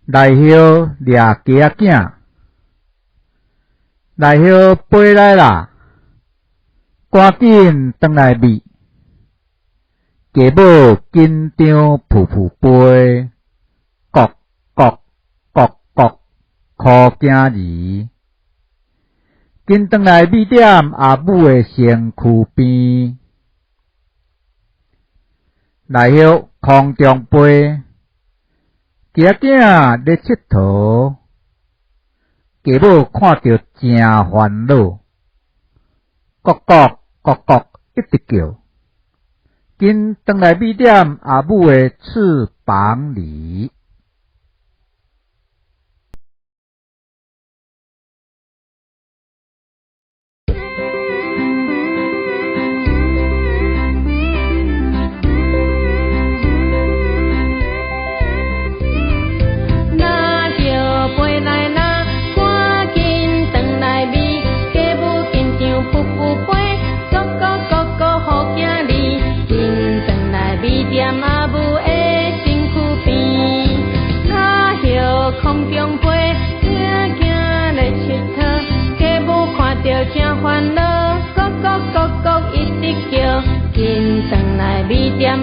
内后掠鸡仔囝，内后飞来啦，赶紧转来咪。家母紧张噗噗飞，咕咕咕咕，苦惊儿。紧转来咪点阿母的身躯边，内后空中飞，鸡仔囝咧佚佗，家母看着真烦恼，咕咕咕咕一直叫。紧转来咪点阿母的翅膀里。真烦恼，咕咕咕咕一直叫，紧转来咪点